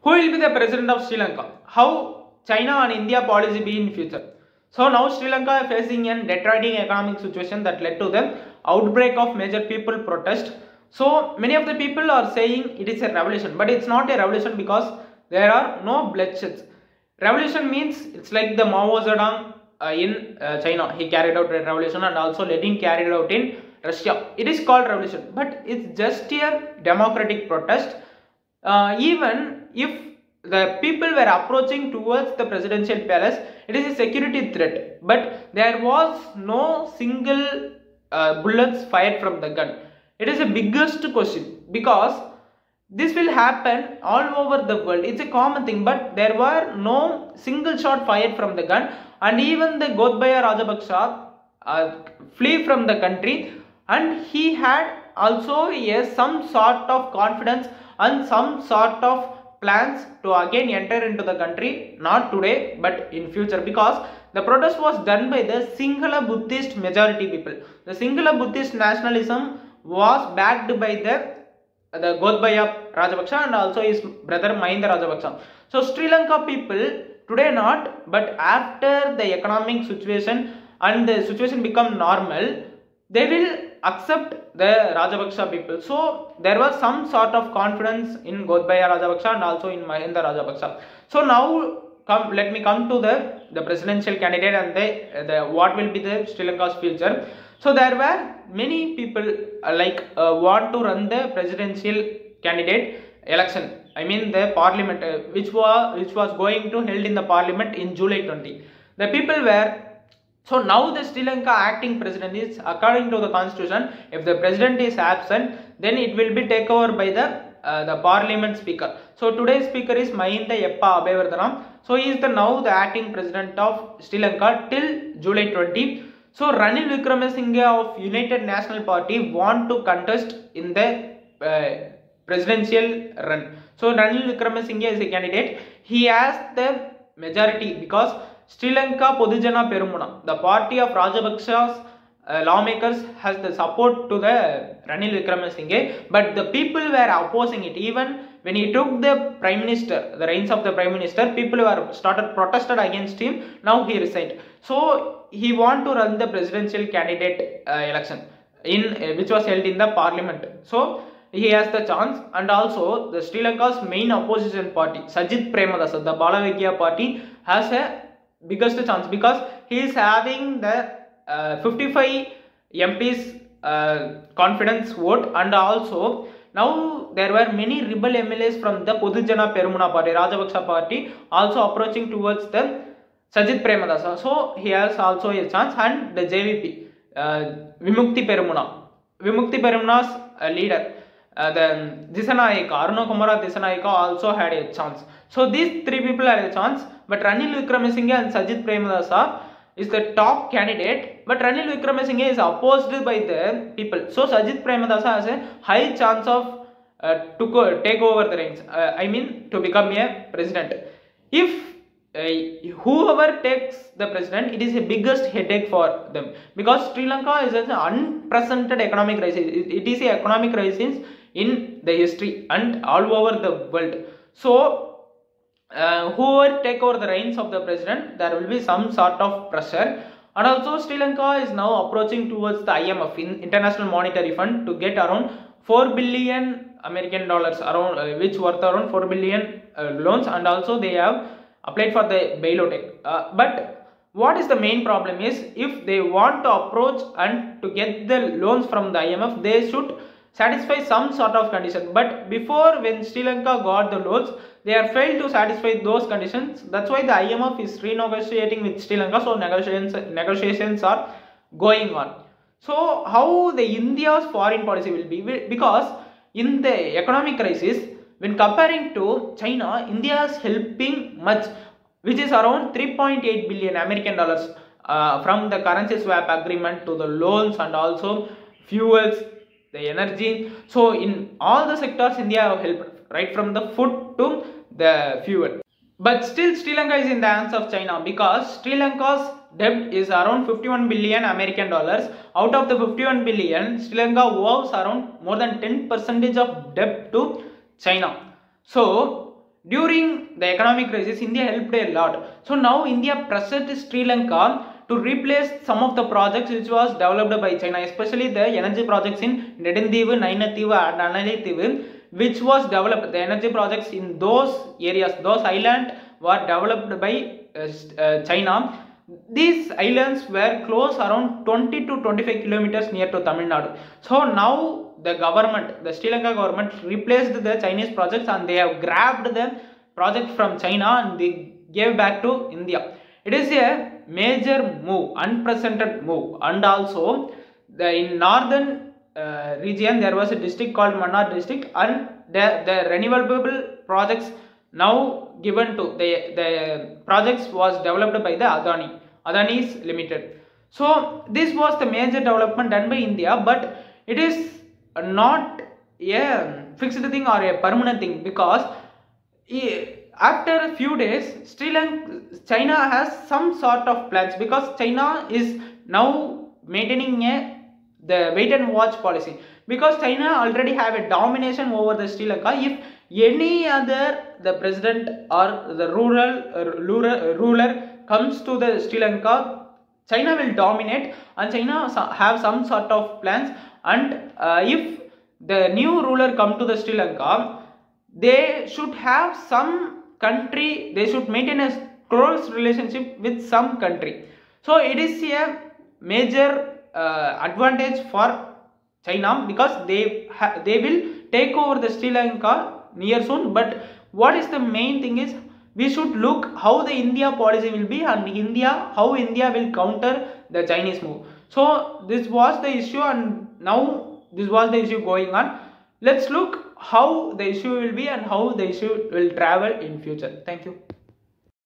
Who will be the president of Sri Lanka? How China and India policy be in future? So now Sri Lanka is facing a deteriorating economic situation that led to the outbreak of major people protest. So many of the people are saying it is a revolution, but it's not a revolution because there are no bloodsheds. Revolution means it's like the Mao Zedong in China. He carried out a revolution, and also Lenin carried out in Russia. It is called revolution, but it's just a democratic protest. Even if the people were approaching towards the presidential palace, it is a security threat, but there was no single bullets fired from the gun. It is the biggest question because this will happen all over the world. It's a common thing, but there were no single shot fired from the gun, and even the Godbaya Rajapaksa flee from the country, and he had also some sort of confidence and some sort of plans to again enter into the country, not today but in future, because the protest was done by the Sinhala Buddhist majority people. The Sinhala Buddhist nationalism was backed by the Godbaya Rajapaksa and also his brother Mahinda Rajapaksa. So Sri Lanka people today not, but after the economic situation and the situation become normal, they will accept the Rajapaksa people. So there was some sort of confidence in Godbaya Rajapaksa and also in Mahinda Rajapaksa. So now let me come to the presidential candidate and the what will be the Sri Lanka's future. So there were many people want to run the presidential candidate election. I mean the parliament which was going to held in the parliament in July 20. The people were. So now the Sri Lanka acting president is, according to the constitution, if the president is absent, then it will be taken over by the parliament speaker. So today's speaker is Mahinda Yeppa Abeyvardhanam. So he is now the acting president of Sri Lanka till July 20. So Ranil Wickremesinghe of United National Party want to contest in the presidential run. So Ranil Wickremesinghe is a candidate. He has the majority because Sri Lanka Podujana Perumuna, the party of Rajapaksa's lawmakers, has the support to the Ranil Wickremesinghe, but the people were opposing it. Even when he took the prime minister, the reins of the prime minister, people were started protested against him. Now he resigned. So he want to run the presidential candidate election in which was held in the parliament. So he has the chance, and also the Sri Lanka's main opposition party, Sajith Premadasa, the Balavagya party, has a biggest chance because he is having the 55 MPs confidence vote, and also now there were many rebel MLAs from the Podujana Perumuna party, Rajapaksa party, also approaching towards the Sajith Premadasa. So he has also a chance, and the JVP, Vimukti Perumuna's leader, the Dissanayaka, Aruna Kumara Dissanayaka also had a chance. So these three people had a chance, but Ranil Wickremesinghe and Sajith Premadasa is the top candidate, but Ranil Wickremesinghe is opposed by the people. So Sajith Premadasa has a high chance of to take over the reins, to become a president. If whoever takes the president, it is the biggest headache for them because Sri Lanka is an unprecedented economic crisis. It is an economic crisis in the history and all over the world. So whoever take over the reins of the president, there will be some sort of pressure. And also Sri Lanka is now approaching towards the IMF, International Monetary Fund, to get around 4 billion American dollars, around which worth around 4 billion loans, and also they have applied for the bailout. But what is the main problem is, if they want to approach and to get the loans from the IMF, they should satisfy some sort of condition. But before, when Sri Lanka got the loans, they are failed to satisfy those conditions. That's why the IMF is renegotiating with Sri Lanka. So negotiations are going on. So how the India's foreign policy will be, because in the economic crisis, when comparing to China, India is helping much, which is around 3.8 billion American dollars from the currency swap agreement to the loans and also fuels, the energy. So in all the sectors, India have helped, right from the food to the fuel. But still Sri Lanka is in the hands of China because Sri Lanka's debt is around 51 billion American dollars. Out of the 51 billion, Sri Lanka owes around more than 10% of debt to China. So during the economic crisis, India helped a lot. So now India pressured Sri Lanka to replace some of the projects which was developed by China, especially the energy projects in Nedundivu, Nainathivu and Analithivu, which was developed. The energy projects in those areas, those islands were developed by China. These islands were close around 20 to 25 kilometers near to Tamil Nadu. So now the government, the Sri Lanka government replaced the Chinese projects and they have grabbed the project from China and they gave back to India. It is a major move, unprecedented move. And also in northern region there was a district called Mannar district, and the renewable projects now given to the projects was developed by the Adani's Limited. So this was the major development done by India, but it is not a fixed thing or a permanent thing, because after a few days China has some sort of plans, because China is now maintaining the wait and watch policy, because China already have a domination over the Sri Lanka. If any other the president or the ruler comes to the Sri Lanka, China will dominate and China have some sort of plans. And if the new ruler come to the Sri Lanka, they should have some country, they should maintain a close relationship with some country. So it is a major advantage for China, because they will take over the Sri Lanka near soon. But what is the main thing is, we should look how the India policy will be, and how India will counter the Chinese move. So this was the issue, and now this was the issue going on. Let's look how the issue will be and how the issue will travel in future. Thank you.